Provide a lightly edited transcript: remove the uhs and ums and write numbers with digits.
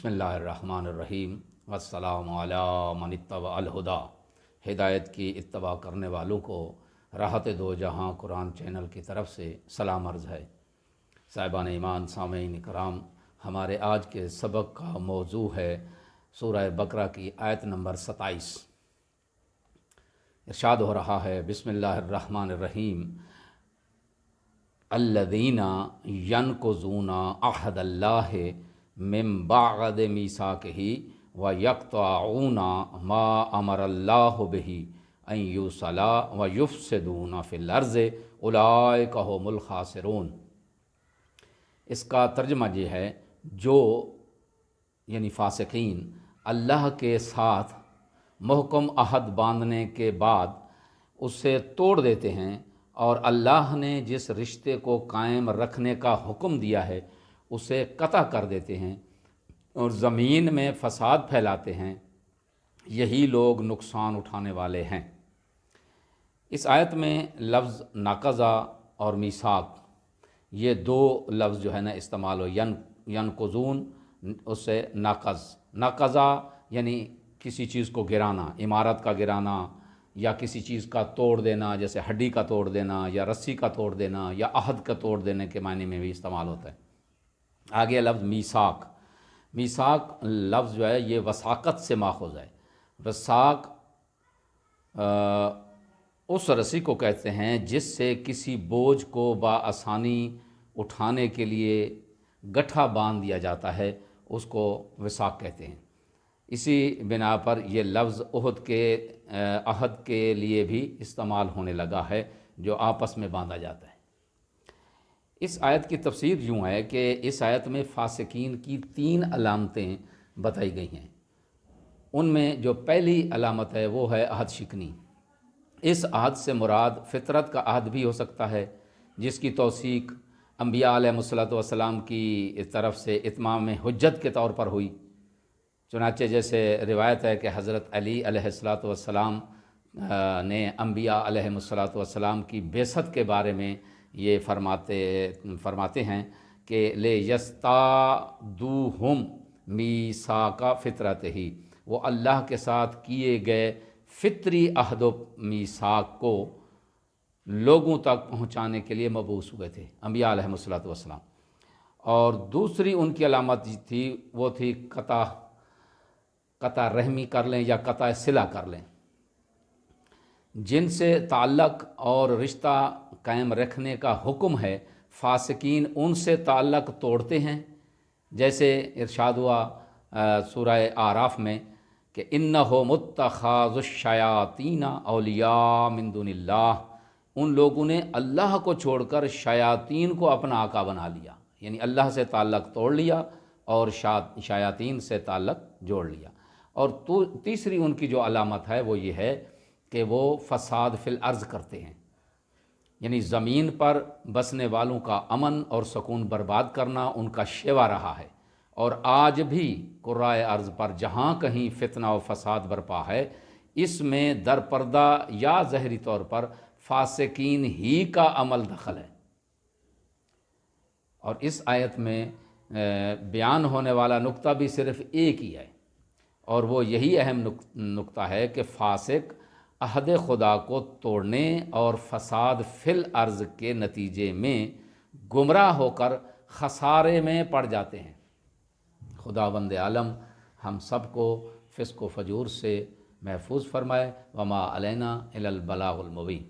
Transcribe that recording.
بسم اللہ الرحمن الرحیم والسلام علی من اتبع الہدا۔ ہدایت کی اتباع کرنے والوں کو راحت دو جہاں قرآن چینل کی طرف سے سلام عرض ہے۔ صاحبان ایمان، سامعین کرام، ہمارے آج کے سبق کا موضوع ہے سورہ بقرہ کی آیت نمبر 27۔ ارشاد ہو رہا ہے، بسم اللہ الرحمن الرحیم، الذین ینقضون عہد اللہ من بعد میثاقہ ویقطعون ما امر اللہ بہ ان یوصل ویفسدون فی الارض اولئک ھم الخاسرون۔ اس کا ترجمہ یہ ہے، جو یعنی فاسقین اللہ کے ساتھ محکم عہد باندھنے کے بعد اسے توڑ دیتے ہیں اور اللہ نے جس رشتے کو قائم رکھنے کا حکم دیا ہے اسے قطع کر دیتے ہیں اور زمین میں فساد پھیلاتے ہیں، یہی لوگ نقصان اٹھانے والے ہیں۔ اس آیت میں لفظ ناقضہ اور میثاق، یہ دو لفظ جو ہے نا استعمال ہو، ینقضون اس سے ناقضہ یعنی کسی چیز کو گرانا، عمارت کا گرانا یا کسی چیز کا توڑ دینا، جیسے ہڈی کا توڑ دینا یا رسی کا توڑ دینا یا عہد کا توڑ دینے کے معنی میں بھی استعمال ہوتا ہے۔ آگے لفظ میثاق، میثاق لفظ جو ہے یہ وثاقت سے ماخوذ ہے۔ وثاق اس رسی کو کہتے ہیں جس سے کسی بوجھ کو بآسانی اٹھانے کے لیے گٹھا باندھ دیا جاتا ہے، اس کو وثاق کہتے ہیں۔ اسی بنا پر یہ لفظ عہد کے لیے بھی استعمال ہونے لگا ہے، جو آپس میں باندھا جاتا ہے۔ اس آیت کی تفسیر یوں ہے کہ اس آیت میں فاسقین کی 3 علامتیں بتائی گئی ہیں۔ ان میں جو پہلی علامت ہے وہ ہے عہد شکنی۔ اس عہد سے مراد فطرت کا عہد بھی ہو سکتا ہے، جس کی توثیق انبیاء علیہ السلام کی طرف سے اتمام حجت کے طور پر ہوئی۔ چنانچہ جیسے روایت ہے کہ حضرت علی علیہ السلام نے انبیاء علیہ السلام کی بعثت کے بارے میں یہ فرماتے ہیں کہ لے یستادوہم میثاق فطرتہ، وہ اللہ کے ساتھ کیے گئے فطری عہد و میثاق کو لوگوں تک پہنچانے کے لیے مبعوث ہوئے تھے انبیاء علیہ السلام۔ اور دوسری ان کی علامت تھی، وہ تھی قطع رحمی کر لیں یا قطع صلہ کر لیں، جن سے تعلق اور رشتہ قائم رکھنے کا حکم ہے، فاسقین ان سے تعلق توڑتے ہیں۔ جیسے ارشاد ہوا سورہ اعراف میں کہ اِنَّهُمُ اتَّخَذُوا الشَّيَاطِينَ أَوْلِيَاءَ مِن دُونِ اللَّهِ، ان لوگوں نے اللہ کو چھوڑ کر شیاطین کو اپنا آقا بنا لیا، یعنی اللہ سے تعلق توڑ لیا اور شیاطین سے تعلق جوڑ لیا۔ اور تیسری ان کی جو علامت ہے وہ یہ ہے کہ وہ فساد فی الارض کرتے ہیں، یعنی زمین پر بسنے والوں کا امن اور سکون برباد کرنا ان کا شیوا رہا ہے۔ اور آج بھی قرائے ارض پر جہاں کہیں فتنہ و فساد برپا ہے، اس میں در پردہ یا ظاہری طور پر فاسقین ہی کا عمل دخل ہے۔ اور اس آیت میں بیان ہونے والا نقطہ بھی صرف ایک ہی ہے، اور وہ یہی اہم نقطہ ہے کہ فاسق عہد خدا کو توڑنے اور فساد فی الارض کے نتیجے میں گمراہ ہو کر خسارے میں پڑ جاتے ہیں۔ خداوند عالم ہم سب کو فسق و فجور سے محفوظ فرمائے۔ وما علینا الا البلاغ المبین۔